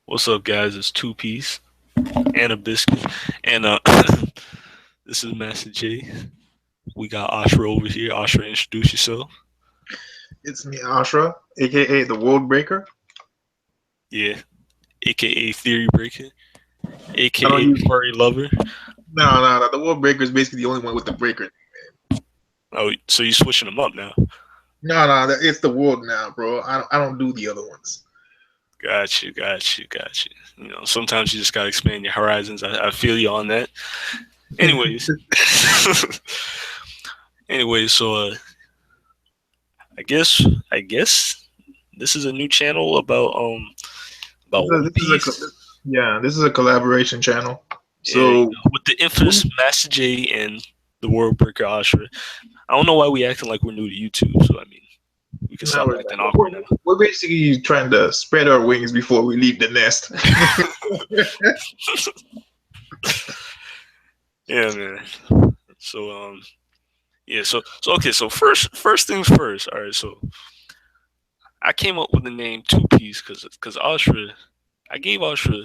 What's up, guys? It's Two Piece and a Biscuit, and this is Master J. We got Ashra over here. Ashra, introduce yourself. It's me, Ashra, aka the World Breaker. Yeah, aka Theory Breaker, I don't aka use Furry Lover. no. The World Breaker is basically the only one with the breaker. Oh, so you switching them up now? It's the world now, bro. I don't do the other ones. Got you. Sometimes you just gotta expand your horizons. I feel you on that. Anyways, so I guess this is a new channel about One This is a Piece. yeah, this is a collaboration channel. Yeah, So with the infamous Master J and the World Breaker Ashra. I don't know why we acting like we're new to YouTube. So I mean, we can now stop we're acting not. awkward now. We're basically trying to spread our wings before we leave the nest. Yeah, man. So yeah. So okay. So first things first. All right. So I came up with the name Two Piece because Ashra, I gave Ashra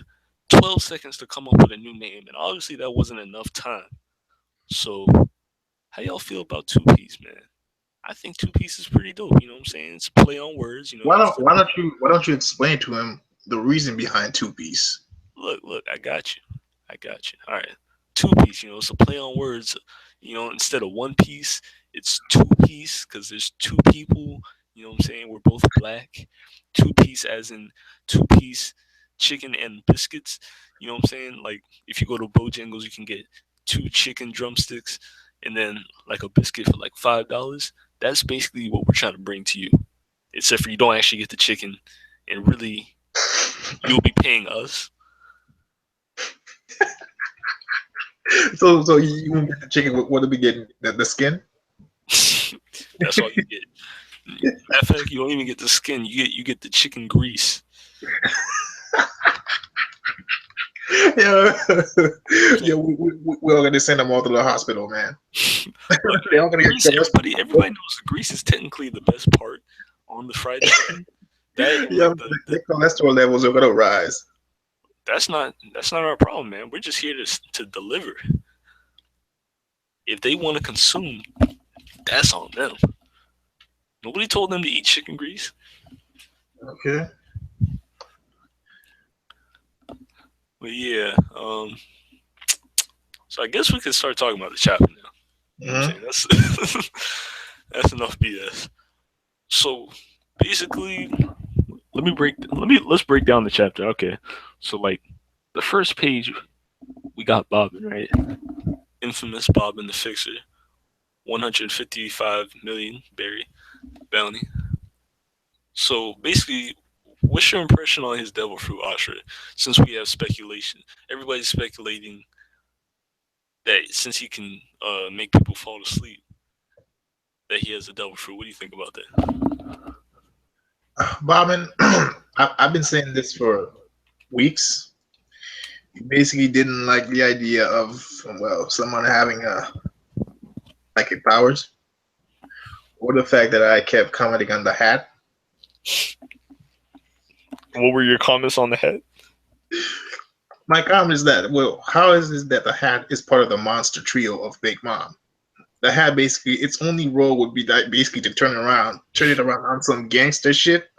12 seconds to come up with a new name, and obviously that wasn't enough time. So how y'all feel about Two Piece, man? I think Two Piece is pretty dope. You know what I'm saying? It's a play on words. Instead of Why don't you explain to him the reason behind Two Piece? look, I got you. I got you. All right. Two piece, it's a play on words. Instead of one piece, it's two piece because there's two people. You know what I'm saying? We're both black. Two piece, as in two-piece chicken and biscuits. You know what I'm saying? Like if you go to Bojangles, you can get two chicken drumsticks and then like a biscuit for like $5. That's basically what we're trying to bring to you. Except for you don't actually get the chicken, and really you'll be paying us. So you won't get the chicken. What are we getting? The skin? That's all you get. Matter of fact, you don't even get the skin. You get the chicken grease. Yeah, yeah. We're gonna send them all to the hospital, man. Look, They're all gonna get grease. cholesterol. Everybody knows the grease is technically the best part on the fried chicken. That and Yeah, like the their cholesterol levels are gonna rise. that's not our problem, man. We're just here to deliver. If they want to consume, that's on them. Nobody told them to eat chicken grease. Okay. But yeah, so I guess we can start talking about the chapter now. You know what I'm Hmm. saying? That's that's enough BS. So basically, let's break down the chapter. Okay. So like the first page we got Bobbin, right? Infamous Bobbin the Fixer. 155 million berry bounty. So basically, what's your impression on his devil fruit, Ashra? Since we have speculation, everybody's speculating that since he can make people fall asleep, that he has a devil fruit. What do you think about that? Bobbin, I've been saying this for weeks. You basically didn't like the idea of someone having psychic powers, or the fact that I kept commenting on the hat. What were your comments on the head? My comment is that how is this that the hat is part of the monster trio of Big Mom? The hat basically its only role would be that basically to turn it around on some gangster shit.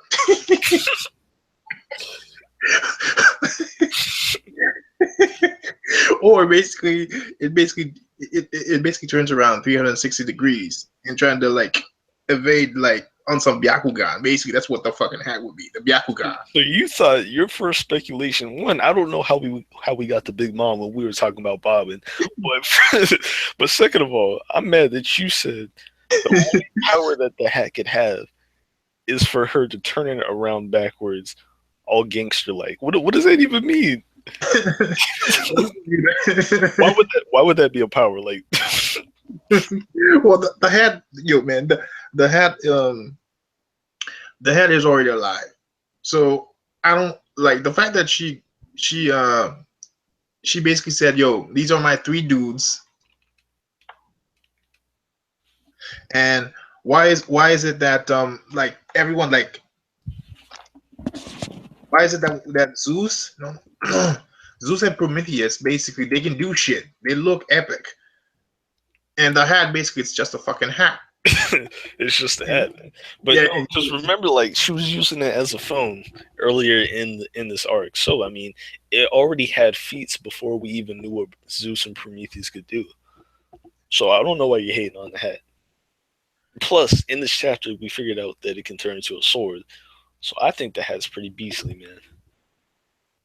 Or it basically turns around 360 degrees and trying to like evade like on some Byakugan. Basically, that's what the fucking hat would be. The Byakugan. So you thought your first speculation? One, I don't know how we got the Big Mom when we were talking about Bobbin, but but second of all, I'm mad that you said the only power that the hat could have is for her to turn it around backwards, all gangster like. What does that even mean? Why would that be a power? Like, Well, the hat, yo man, the hat, the hat is already alive. So I don't like the fact that she uh she basically said, "Yo, these are my three dudes," and why is it that like everyone like Why is it that Zeus, Zeus and Prometheus basically they can do shit. They look epic, and the hat basically it's just a fucking hat. It's just And that, man. But yeah, no, because remember, like she was using it as a phone earlier in this arc. So I mean, it already had feats before we even knew what Zeus and Prometheus could do. So I don't know why you're hating on the hat. Plus, in this chapter, we figured out that it can turn into a sword. So I think the hat's pretty beastly, man.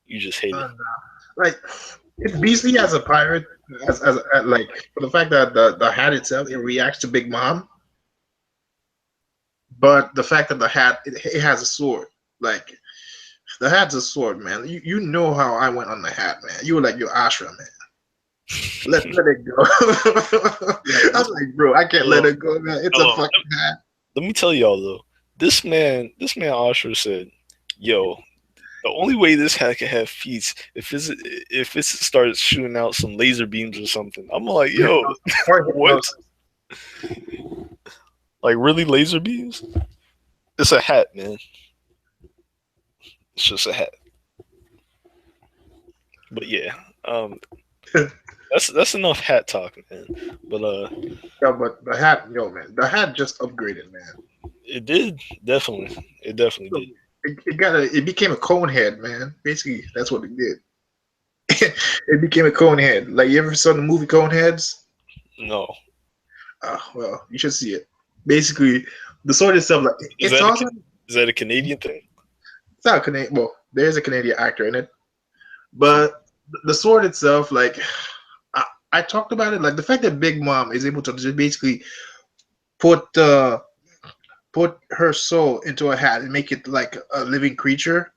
You just hate it. and, like it's beastly as a pirate, as like for the fact that the hat itself it reacts to Big Mom, but the fact that the hat it has a sword, like the hat's a sword, man. You know how I went on the hat, man. You were like your Ashra, man. Let it go. Yo, I'm like, bro, I can't let hello, it go, man. It's a hello. fucking hat. Let me tell y'all though. This man Osher said, "Yo, the only way this hat can have feats if it starts shooting out some laser beams or something." I'm like, "Yo, Or what? hypnosis. Like really laser beams?" It's a hat, man. It's just a hat. But yeah, um, that's enough hat talk, man. But Yeah, but the hat, yo, man, the hat just upgraded, man. it did definitely, it definitely So did. it became a cone head, man. Basically, that's what it did. It became a cone head. Like you ever saw the movie Coneheads? No, Well, you should see it. Basically, the sword itself, like is it's that awesome. is that a Canadian thing? It's not Canadian. Well, there's a Canadian actor in it, but the sword itself, like I, I talked about it, like the fact that Big Mom is able to just basically put put her soul into a hat and make it like a living creature.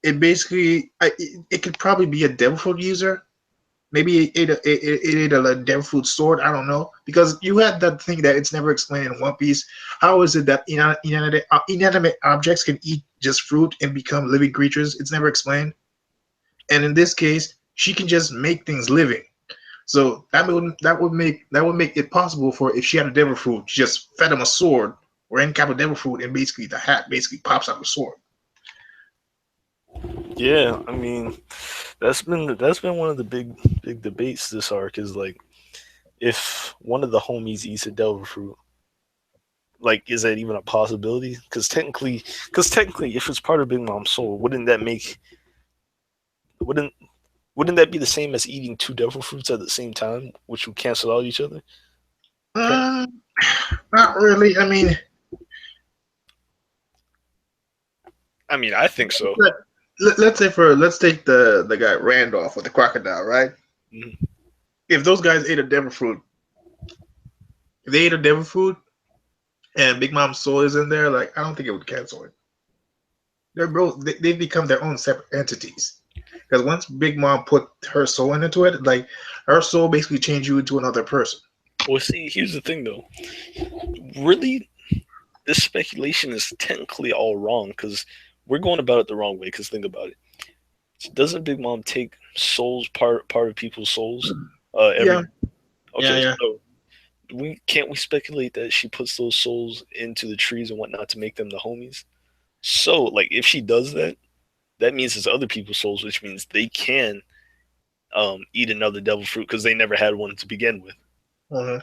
It basically, it could probably be a devil fruit user. Maybe it ate a devil fruit sword. I don't know because you had that thing that it's never explained in One Piece. How is it that inanimate objects can eat just fruit and become living creatures? It's never explained. And in this case, she can just make things living. So that would make it possible for if she had a devil fruit, she just fed him a sword or any type of devil fruit, and basically the hat basically pops out the sword. Yeah, I mean, that's been one of the big debates this arc is like if one of the homies eats a devil fruit, like is that even a possibility? Because technically, if it's part of Big Mom's soul, wouldn't wouldn't that be the same as eating two devil fruits at the same time, which would cancel out each other? Apparently, Mm, not really. I mean, I mean, I think so. let's say let's take the guy Randolph with the crocodile, right? Mhm. If those guys ate a devil fruit, if they ate a devil fruit and Big Mom's soul is in there, like I don't think it would cancel it. They're both they become their own separate entities. Because once Big Mom put her soul into it, like her soul basically changed you into another person. Well, see, here's the thing though. Really, this speculation is technically all wrong because we're going about it the wrong way. Because think about it. Doesn't Big Mom take souls part of people's souls? Yeah, Every yeah, okay, yeah. so we can't we speculate that she puts those souls into the trees and whatnot to make them the homies. So like if she does that, that means it's other people's souls, which means they can eat another devil fruit because they never had one to begin with. Uh-huh.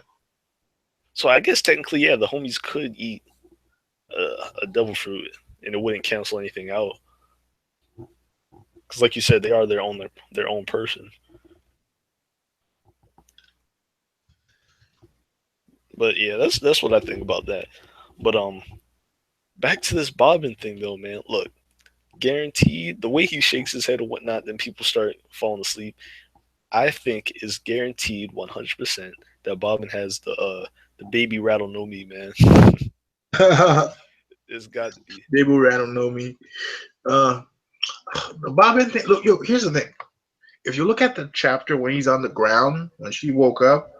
So I guess technically, yeah, the homies could eat a devil fruit and it wouldn't cancel anything out. Because like you said, they are their own person. But yeah, that's what I think about that. But back to this Bobbin thing though, man. Look, guaranteed the way he shakes his head and whatnot, then people start falling asleep. I think is guaranteed 100% that Bobbin has the baby rattle no me, man. It's got to be. They will rattle know me. Uh, the Bobbin thing. Look, yo, here's the thing. If you look at the chapter when he's on the ground when she woke up,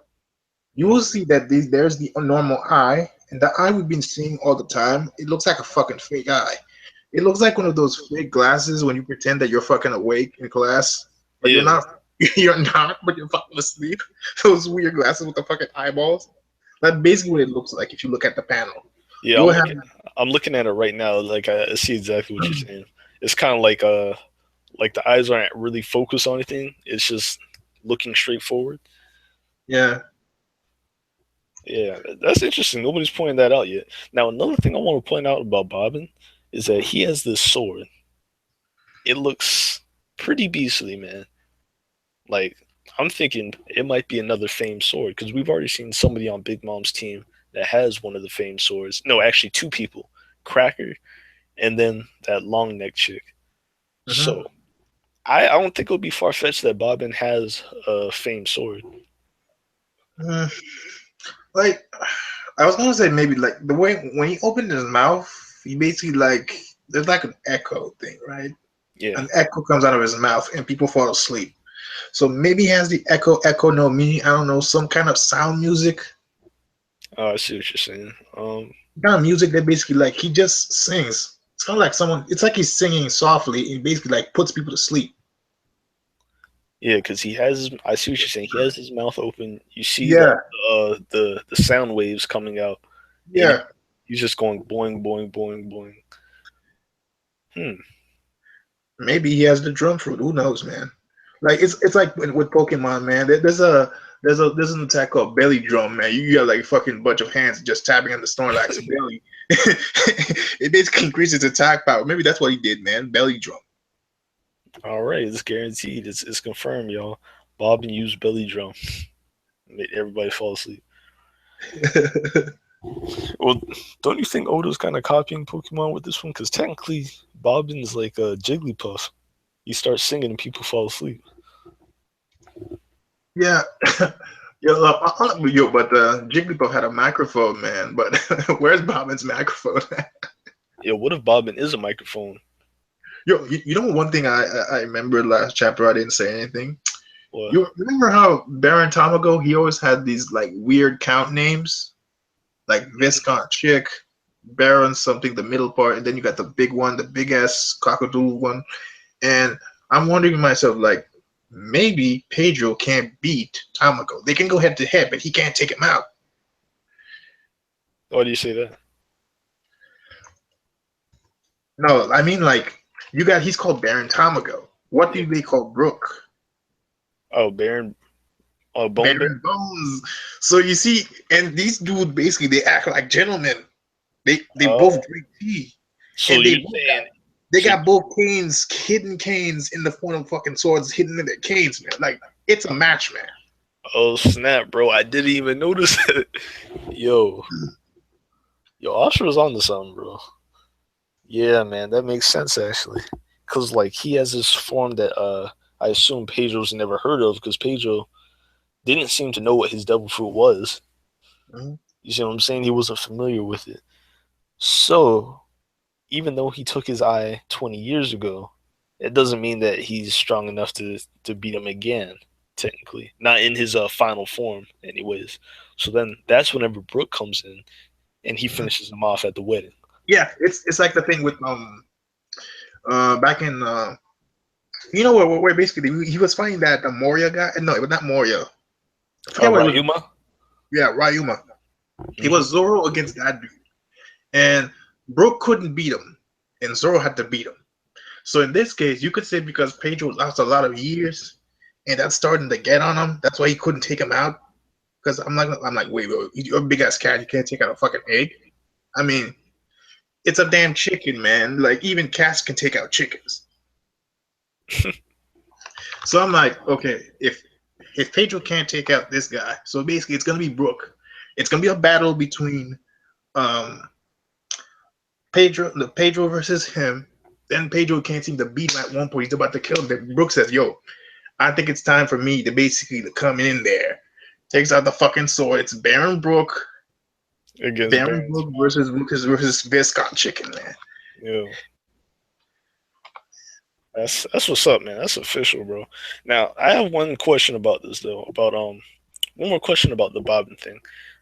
you will see that there's the normal eye, and the eye we've been seeing all the time. It looks like a fucking fake eye. It looks like one of those fake glasses when you pretend that you're fucking awake in class, but you're Yeah, not. You're not, but you're fucking asleep. Those weird glasses with the fucking eyeballs. That's basically what it looks like if you look at the panel. yeah. You will have I'm looking at it right now. Like I see exactly what you're saying. It's kind of like the eyes aren't really focused on anything. It's just looking straight forward. Yeah. Yeah, that's interesting. Nobody's pointed that out yet. Now, another thing I want to point out about Bobbin is that he has this sword. It looks pretty beastly, man. Like, I'm thinking it might be another famed sword because we've already seen somebody on Big Mom's team that has one of the famed swords. No, actually, two people, Cracker and then that long neck chick. Hmm. So I don't think it would be far fetched that Bobbin has a famed sword. Like, I was gonna say maybe like the way when he opened his mouth, he basically like there's like an echo thing, right? Yeah, An echo comes out of his mouth and people fall asleep. So maybe he has the echo no me. I don't know, some kind of sound music, oh, I see what you're saying. kind of music that basically like he just sings. It's kind of like someone. It's like he's singing softly and basically like puts people to sleep. Yeah, because he has. I see what you're saying. He has his mouth open. You see Yeah, the sound waves coming out, and yeah. he's just going boing boing boing boing. Hmm. Maybe he has the drum fruit. Who knows, man? Like it's like with Pokemon, man. There's an attack called belly drum, man. You got like a fucking bunch of hands just tapping on the Snorlax belly. It basically increases attack power. Maybe that's what he did, man. Belly drum. All right, it's guaranteed. It's confirmed, y'all. Bobbin used belly drum. Made everybody fall asleep. Well, don't you think Odo's kind of copying Pokemon with this one? Because technically, Bobbin's like a Jigglypuff. He starts singing and people fall asleep. Yeah. Yo, but Jigglypuff had a microphone, man. But where's Bobbin's microphone? Yeah, what if Bobbin is a microphone? Yo, you know one thing I remember last chapter I didn't say anything. What? You remember how Baron Tamago he always had these like weird count names? Like Viscount Chick, Baron something, the middle part, and then you got the big one, the big ass cockadoodle one. And I'm wondering to myself, like, maybe Pedro can't beat Tamago. They can go head to head, but he can't take him out. Why do you say that? No, I mean like you got he's called Baron Tamago. What Yeah. do they call Brooke? Oh, Baron. Oh, Bone Bear. Baron Bones. So you see, and these dudes basically they act like gentlemen. They both Oh, drink tea, so and they you're both got saying they so? got both canes, hidden canes in the form of fucking swords hidden in their canes, man. Like it's a match, man. Oh snap, bro! I didn't even notice it. Yo, yo, Usher was on to something, bro. Yeah, man, that makes sense actually. Cause like he has this form that I assume Pedro's never heard of because Pedro didn't seem to know what his devil fruit was. Mhm. You see what I'm saying? He wasn't familiar with it. So even though he took his eye 20 years ago, it doesn't mean that he's strong enough to beat him again. Technically, not in his final form, anyways. So then that's whenever Brooke comes in and he finishes him off at the wedding. Yeah, it's like the thing with back in you know where basically he was fighting that Moria guy. No, it was not Moria. I forget what it was. Ryuma. Yeah, Ryuma. It Hmm. was Zoro against that dude, and Brooke couldn't beat him, and Zoro had to beat him. So in this case, you could say because Pedro lost a lot of years, and that's starting to get on him. That's why he couldn't take him out. Because I'm like, wait, you're a big ass cat. You can't take out a fucking egg. I mean, it's a damn chicken, man. Like even cats can take out chickens. So I'm like, okay, if Pedro can't take out this guy, so basically it's gonna be Brooke. It's gonna be a battle between um Pedro versus him. Then Pedro can't seem to beat him at one point. He's about to kill him. Then Brooke says, "Yo, I think it's time for me to basically to come in there." Takes out the fucking sword. It's Against Baron Baron's Brooke mom. versus Viscount Chicken, man. Yeah, that's what's up, man. That's official, bro. Now I have one question about this though. About one more question about the Bobbin thing.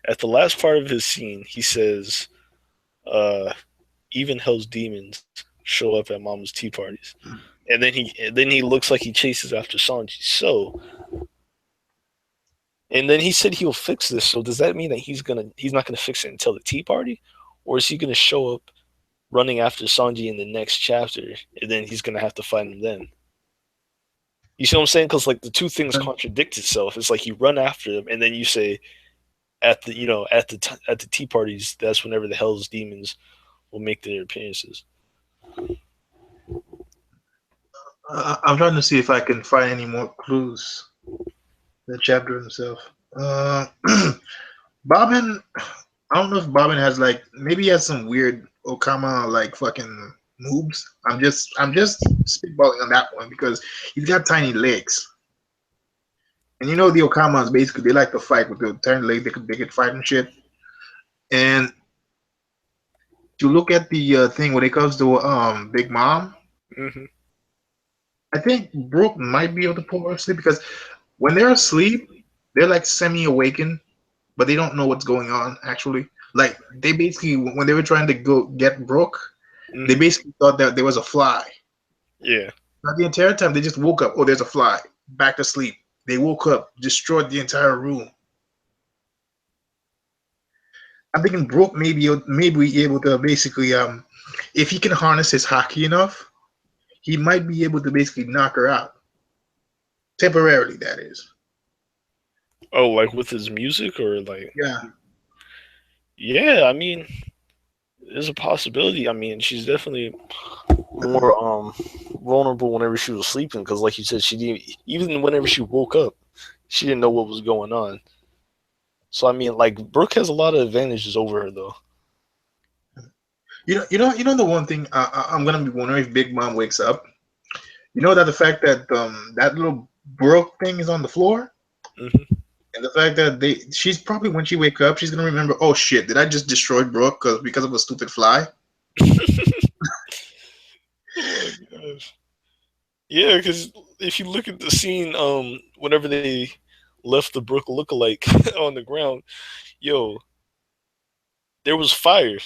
At the last part of his scene, he says, uh, "Even Hell's demons show up at Mama's tea parties," and then he looks like he chases after Sanji. So, and then he said he'll fix this. So does that mean that he's not gonna fix it until the tea party, or is he gonna show up running after Sanji in the next chapter, and then he's gonna have to fight him then. You see what I'm saying? Because like the two things contradict itself. It's like you run after them, and then you say at the at the tea parties, that's whenever the Hell's demons will make their appearances. I'm trying to see if I can find any more clues. The chapter himself. Uh, Bobbin. I don't know if Bobbin has like maybe he has some weird Okama like fucking moves. I'm just spitballing on that one because he's got tiny legs. And you know the Okamas basically they like to fight with the tiny legs. They could fight and shit. And to look at the thing when it comes to Big Mom, Hmm. I think Brooke might be able to pull her asleep because when they're asleep, they're like semi-awakened, but they don't know what's going on actually. Like they basically when they were trying to go get Brooke, they Hmm. basically thought that there was a fly. Yeah. Not the entire time they just woke up. Oh, there's a fly. Back to sleep. They woke up, destroyed the entire room. I'm thinking Brooke maybe able to basically if he can harness his hockey enough, he might be able to basically knock her out temporarily. That is. Oh, like with his music or like Yeah. yeah. I mean, there's a possibility. I mean, she's definitely more vulnerable whenever she was sleeping because, like you said, she didn't even whenever she woke up, she didn't know what was going on. So I mean, like Brooke has a lot of advantages over her though. You know the one thing I'm gonna be wondering if Big Mom wakes up. You know that the fact that that little Brooke thing is on the floor, Hmm. and the fact that she's probably when she wake up, she's gonna remember, oh shit, did I just destroy Brooke because of a stupid fly? Oh my gosh. Yeah, because if you look at the scene, whenever they left the Brooke lookalike on the ground, yo, there was fire.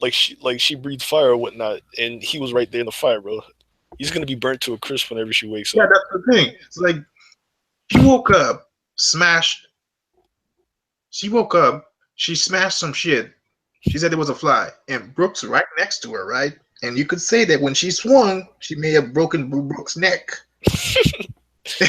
Like she breathed fire or whatnot, and he was right there in the fire, bro. He's gonna be burnt to a crisp whenever she wakes Yeah, up. that's the thing. It's like she woke up, smashed. She woke up, she smashed some shit. She said it was a fly, and Brooke's right next to her, right? And you could say that when she swung, she may have broken Brooke's neck. Oh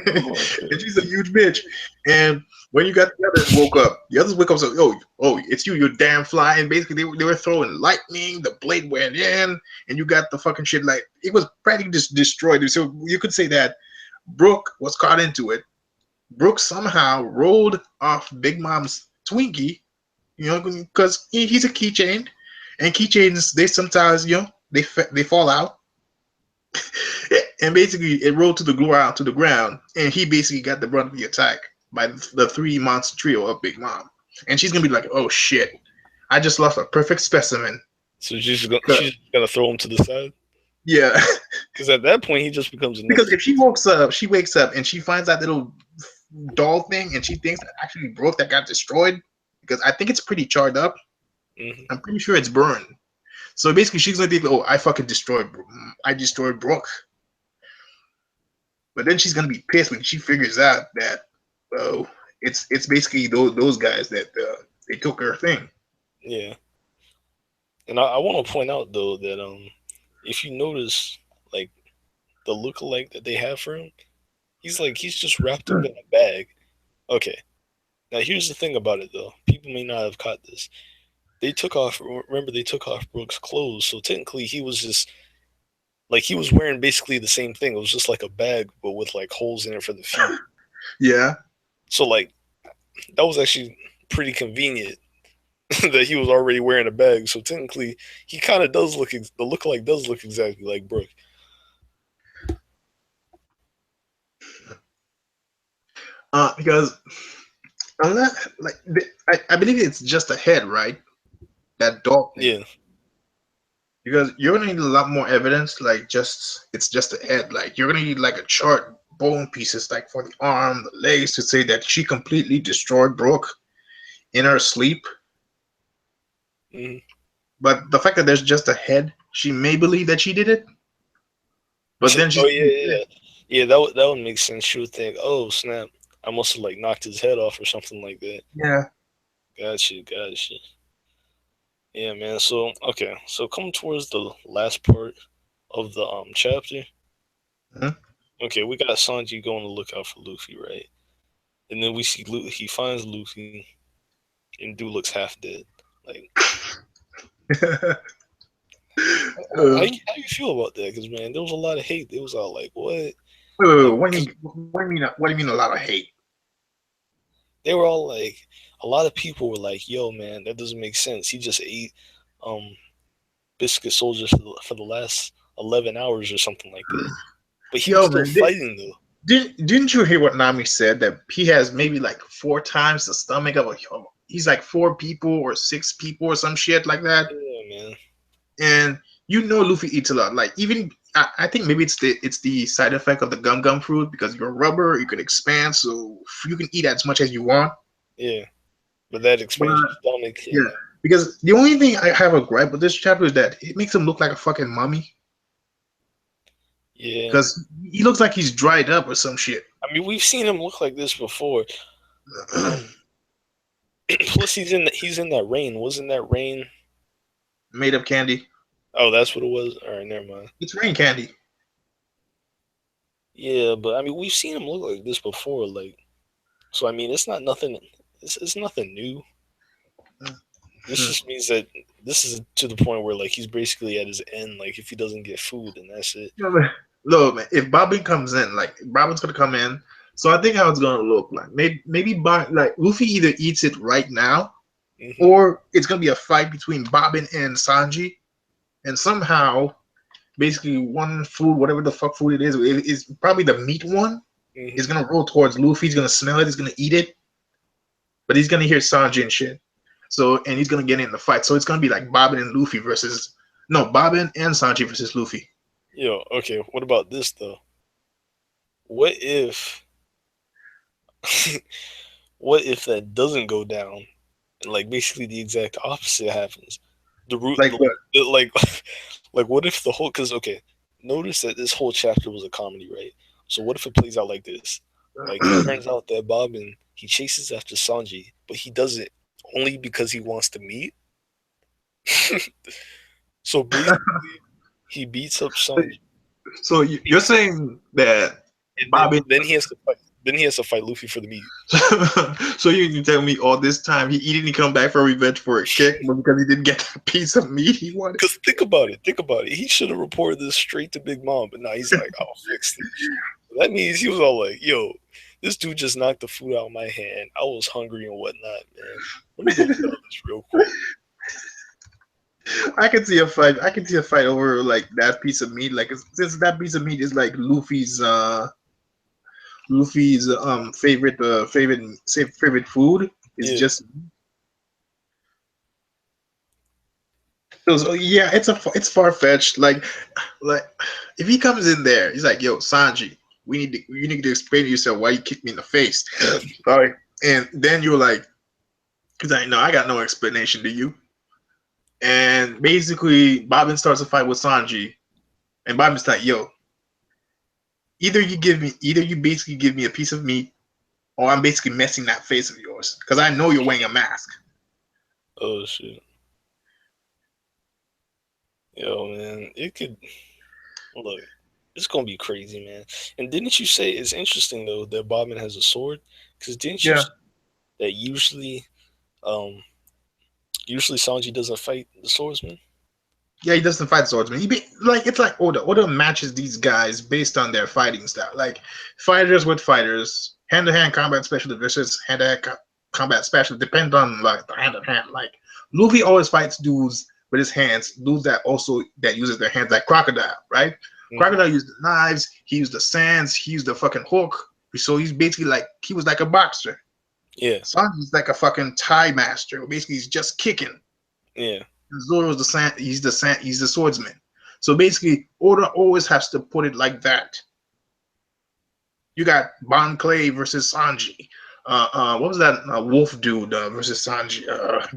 my And she's a goodness. huge bitch. And when you got the others woke up, the others woke up so oh, it's you, you damn fly. And basically they were throwing lightning, the blade went in, and you got the fucking shit like it was practically just destroyed. So you could say that Brooke was caught into it. Brooke somehow rolled off Big Mom's Twinkie, because he's a keychain, and keychains they sometimes they fall out, and basically it rolled to the ground, and he basically got the brunt of the attack by the three monster trio of Big Mom, and she's gonna be like, oh shit, I just lost a perfect specimen. So Because, she's gonna throw him to the side yeah, because at that point he just becomes a because next. if she wakes up and she finds that little doll thing, and she thinks that actually broke that got destroyed, because I think it's pretty charred up. Hmm. I'm pretty sure it's burned. So basically, she's gonna think, "Oh, I fucking I destroyed Brooke." But then she's gonna be pissed when she figures out that, oh, it's basically those guys that they took her thing. Yeah, and I want to point out though that if you notice like the lookalike that they have for him, he's just wrapped up in a bag. Okay, now here's the thing about it though. People may not have caught this. They took off. Remember, they took off Brooks' clothes, so technically he was just like he was wearing basically the same thing. It was just like a bag, but with like holes in it for the feet. Yeah, So like that was actually pretty convenient that he was already wearing a bag. So technically, he kind of does look the lookalike does look exactly like Brooke. because I'm not like I believe it's just a head, right? That doll thing. Yeah. Because you're gonna need a lot more evidence, like just it's just a head. Like you're gonna need like a chart, bone pieces, like for the arm, the legs, to say that she completely destroyed Brooke in her sleep. Hmm. But the fact that there's just a head, she may believe that she did it, but then she's Oh gonna yeah, be yeah, yeah. pissed. Yeah, that would make sense. She would think, oh snap, I must have like knocked his head off or something like that. Yeah. Gotcha, gotcha. Yeah, man. So okay, so coming towards the last part of the chapter. Mhm. Okay, we got Sanji going to look out for Luffy, right? And then we see he finds Luffy, and dude looks half dead. Like, Uh, how you feel about that? Because man, there was a lot of hate. It was all like, what? wait, Like, what do you mean? What do you mean? What do you mean? A lot of hate? they were all like, a lot of people were like, "Yo, man, that doesn't make sense. He just ate um biscuit soldiers for the last 11 hours or something like that, but he was Yo, still man, fighting though." didn't you hear what Nami said that he has maybe like four times the stomach of a he's like four people or six people or some shit like that, Yeah, man. and you know Luffy eats a lot. Like even I think maybe it's the side effect of the gum fruit because you're rubber, you can expand, so you can eat as much as you want. Yeah, but that But expands your stomach, yeah, and because the only thing I have a gripe with this chapter is that it makes him look like a fucking mummy. yeah. Because he looks like he's dried up or some shit. I mean, we've seen him look like this before. Um, plus he's in that rain. Wasn't that rain? Made of candy. Oh, that's what it was. All right, never mind. It's rain candy. Yeah, but I mean, we've seen him look like this before. Like, so I mean, it's not nothing. It's nothing new. This just means that this is to the point where like he's basically at his end. Like, if he doesn't get food, then that's it. Look, man, if Bobbin comes in, like Bobbin's gonna come in, so I think how it's gonna look like. Maybe like Luffy either eats it right now, Hmm. or it's gonna be a fight between Bobbin and Sanji, and somehow, basically, one food, whatever the fuck food it is probably the meat one. Is Hmm. gonna roll towards Luffy. He's gonna smell it. He's gonna eat it, but he's gonna hear Sanji and shit. So and he's gonna get in the fight. So it's gonna be like Bobbin and Luffy versus no Bobbin and Sanji versus Luffy. Yo, okay. What about this though? What if, what if that doesn't go down, and like basically the exact opposite happens? The root, Like what? like, like what if the whole? Because okay, notice that this whole chapter was a comedy, right? So what if it plays out like this? Like it turns out that Bobbin he chases after Sanji, but he does it only because he wants to meet. So basically, he beats up Sanji, So you're saying that and Bobbin? then he has to fight. Then he has to fight Luffy for the meat. So you tell me all this time he didn't come back for revenge for a kick, but because he didn't get that piece of meat he wanted. Because think about it. Think about it. He should have reported this straight to Big Mom, but now he's like, I'll fix this. That means he was all like, yo, this dude just knocked the food out of my hand. I was hungry and whatnot, man. Let me go settle this real quick. I can see a fight. I can see a fight over like that piece of meat. Like since that piece of meat is like Luffy's favorite food is Yeah. just so yeah, it's far fetched. Like if he comes in there, he's like, "Yo, Sanji, you need to explain to yourself why you kicked me in the face." Sorry, and then you're like, "Cause I know I got no explanation to you." And basically, Bobbin starts a fight with Sanji, and Bobbin's like, "Yo, either you basically give me a piece of meat, or I'm basically messing that face of yours, because I know you're wearing a mask." Oh shit. Yo, man. It could look. It's gonna be crazy, man. And didn't you say it's interesting though that Bobbin has a sword? Because didn't you Yeah. say that um, usually Sanji doesn't fight the swordsman? Yeah, he doesn't fight swordsman. Like it's like Oda. Oda matches these guys based on their fighting style. Like fighters with fighters, hand to hand combat specialist versus hand to hand combat specialist. Depend on like the hand to hand. Like Luffy always fights dudes with his hands, dudes that uses their hands, like Crocodile, right? Hmm. Crocodile used the knives, he used the sands, he used the fucking hook. So he's basically like he was like a boxer. Yeah, Sanji's like a fucking Thai master. Basically, he's just kicking. yeah, Zoro's he's the swordsman. So basically, Oda always has to put it like that. You got Bon Clay versus Sanji. What was that wolf dude versus Sanji?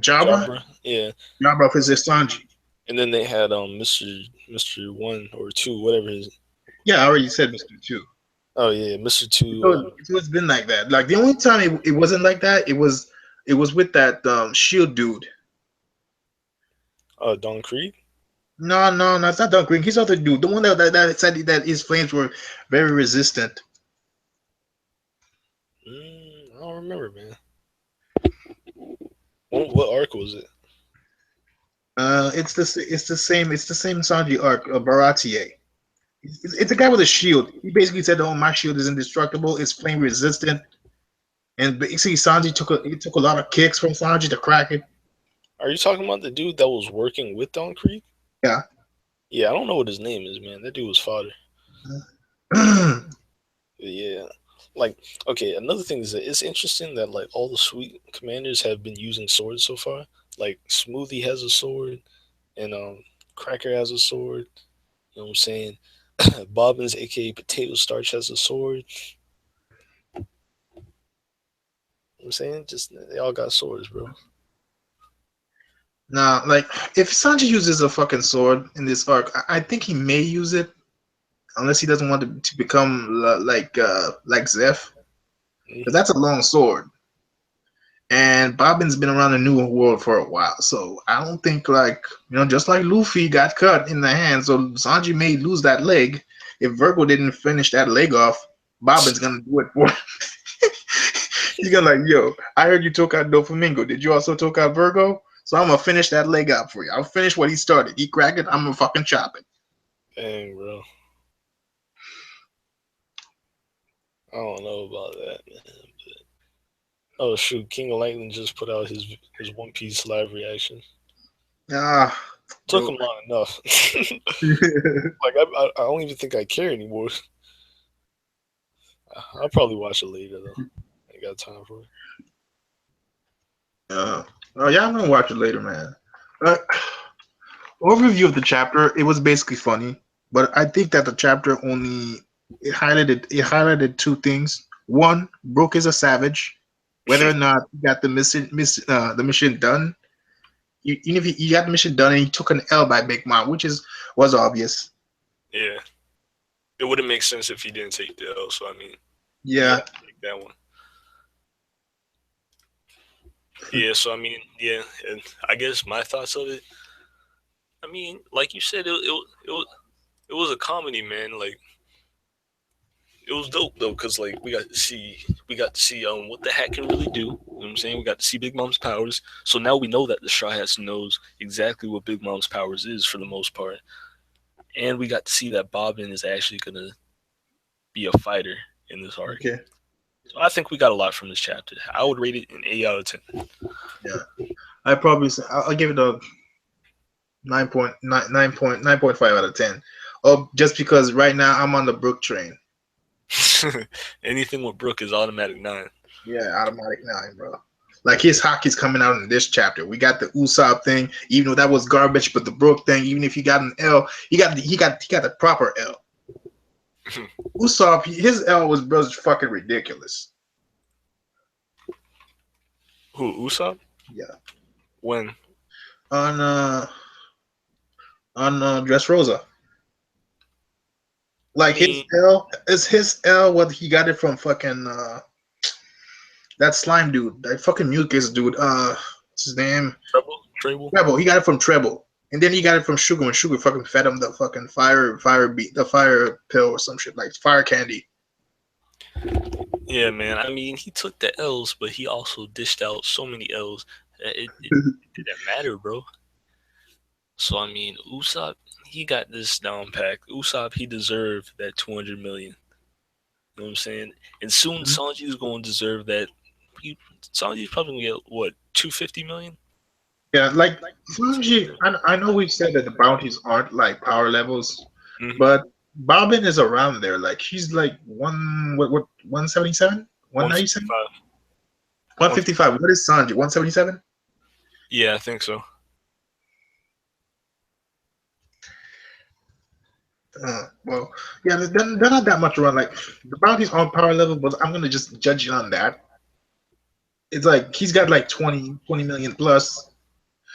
Jabra? Jabra, yeah. Jabra versus Sanji. And then they had Mister One or Two, whatever his. Yeah, I already said Mr. Two. Oh yeah, Mister Two. So it's been like that. Like the only time it wasn't like that, it was with that shield dude. Don Creed. No, no, no, it's not Don Green. He's other dude. The one that said that his flames were very resistant. I don't remember, man. What arc was it? It's the same Sanji arc, Baratier. It's a guy with a shield. He basically said, "Oh, my shield is indestructible. It's flame resistant." And basically, Sanji took a lot of kicks from Sanji to crack it. Are you talking about the dude that was working with Don Creed? Yeah. Yeah, I don't know what his name is, man. That dude was fodder. Yeah. Like, okay, another thing is that it's interesting that like all the sweet commanders have been using swords so far. Like Smoothie has a sword, and Cracker has a sword. You know what I'm saying? Bobbins, aka Potato Starch, has a sword. You know what I'm saying, just they all got swords, bro. Nah, like if Sanji uses a fucking sword in this arc, I think he may use it unless he doesn't want to become like Zeph, because Hmm. that's a long sword. And Bobbin's been around the New World for a while, so I don't think just like Luffy got cut in the hand, so Sanji may lose that leg. If Virgo didn't finish that leg off, Bobbin's gonna do it for him. He's gonna like, yo, I heard you took out Doflamingo. Did you also took out Virgo? So I'm gonna finish that leg out for you. I'll finish what he started. He cracked it. I'm gonna fucking chop it. Dang, bro. I don't know about that, man. Oh shoot, King of Lightning just put out his One Piece live reaction. Ah, Took bro. him long enough. Like I don't even think I care anymore. I'll probably watch it later though. I ain't got time for it. uh, oh yeah, I'm gonna watch it later, man. Uh, Overview of the chapter. It was basically funny, but I think that the chapter only it highlighted two things. One, Brook is a savage. Whether or not he got the mission done, even if he got the mission done and he took an L by Big Mom, which was obvious. Yeah, it wouldn't make sense if he didn't take the L. So I mean, he Yeah. had to take that one. Yeah. So I mean, yeah. And I guess my thoughts of it. I mean, like you said, it was a comedy, man. Like it was dope though, cause like we got to see what the hat can really do. You know what I'm saying? We got to see Big Mom's powers. So now we know that the Straw Hats knows exactly what Big Mom's powers is for the most part, and we got to see that Bobbin is actually gonna be a fighter in this arc. Okay. So I think we got a lot from this chapter. I would rate it an 8 out of 10. Yeah. I'll give it a 9.5 out of 10. Oh, just because right now I'm on the Brook train. Anything with Brooke is automatic 9. Yeah, automatic 9, bro. Like his hockey's coming out in this chapter. We got the Usopp thing, even though that was garbage, but the Brook thing, even if he got an L, he got the proper L. Usopp, his L was fucking ridiculous. Who, Usopp? Yeah. When? On Dressrosa. I Like his mean, L is his L what he got it from fucking that slime dude, that fucking mucus dude. What's his name? Treble? Treble? Treble. He got it from Treble. And then he got it from Sugar when Sugar fucking fed him the fucking the fire pill or some shit like fire candy. Yeah, man. I mean, he took the L's, but he also dished out so many L's that it didn't matter, bro. So, I mean, Usopp, he got this down packed. Usopp, he deserved that 200 million. You know what I'm saying? And soon Sanji's going to deserve that. He, Sanji's probably going to get, what, 250 million? Yeah, like Sanji, I know we said that the bounties aren't like power levels, Mm-hmm. but Bobbin is around there. Like he's like 177, 197, 155. 155. 155. What is Sanji? 177. Yeah, I think so. Well, yeah, they're not that much around. Like the bounties aren't power level, but I'm gonna just judge it on that. It's like he's got like 20 million plus,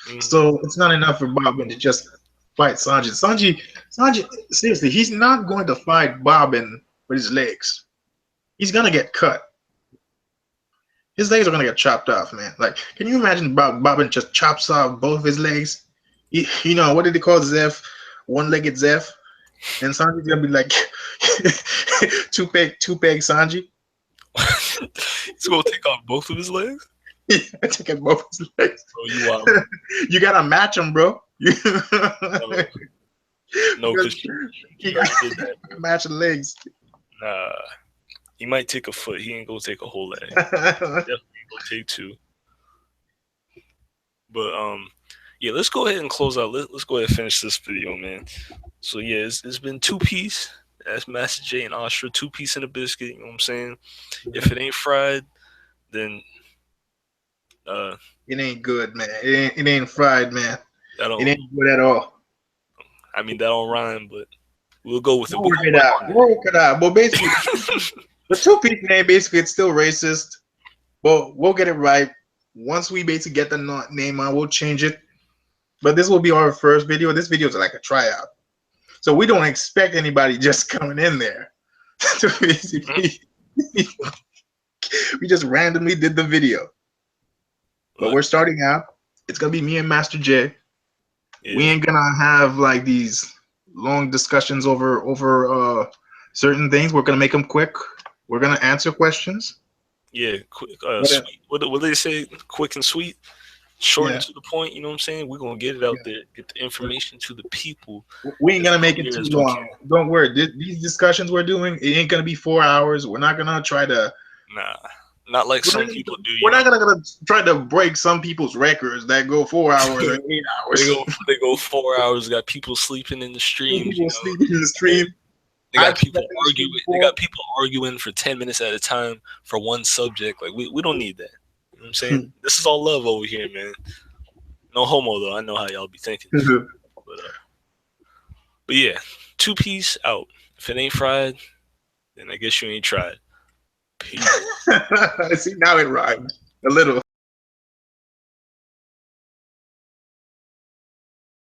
Mm-hmm. so it's not enough for Bobbin to just fight Sanji. Sanji, seriously, he's not going to fight Bobbin with his legs. He's gonna get cut. His legs are gonna get chopped off, man. Like, can you imagine Bobbin just chops off both of his legs? You know what did they call Zeph? One-legged Zeph, and Sanji's gonna be like two peg Sanji. He's gonna take off both of his legs. I take it both his legs. Bro, you wild. You gotta match them, bro. You No, no, because because he you already gotta did that, bro. match the legs. Nah, he might take a foot. He ain't gonna take a whole leg. Definitely ain't gonna take two. But yeah, let's go ahead and close out. Let's go ahead and finish this video, man. So yeah, it's been two piece. That's Master J and Astra, two piece in a biscuit. You know what I'm saying? If it ain't fried, then uh, It ain't good, man. It ain't fried, man. that It don't. ain't good at all. I mean, that don't rhyme, but we'll go with it. We'll We're work gonna it work out. on We'll work it out. But basically, it. the two-piece name, basically, it's still racist. But we'll get it right. Once we basically get the name on, we'll change it. But this will be our first video. This video is like a tryout. So we don't expect anybody just coming in there. To basically, we just randomly did the video. But Look, we're starting out. It's gonna be me and Master J. We yeah, ain't gonna have like these long discussions over certain things. We're gonna make them quick. We're gonna answer questions. yeah, quick, But sweet. What do they say? Quick and sweet, short and yeah, to the point. You know what I'm saying? We're gonna get it out yeah. there, get the information to the people We ain't as gonna the make it too Ramirez don't care. long. Don't worry. These discussions we're doing, it ain't gonna be 4 hours. We're not gonna try to. Nah, not like We're not some gonna, people do. we're You not know, gonna try to break some people's records that go 4 hours or 8 hours. they go 4 hours. Got people sleeping in the streams. You People know, sleeping in the yeah. stream. They I've got slept people in the stream arguing. They before. got people arguing for 10 minutes at a time for one subject. Like we don't need that. You know what I'm saying? This is all love over here, man. No homo though. I know how y'all be thinking. But but yeah, two piece out. If it ain't fried, then I guess you ain't tried. Peace. See, now it rhymed a little.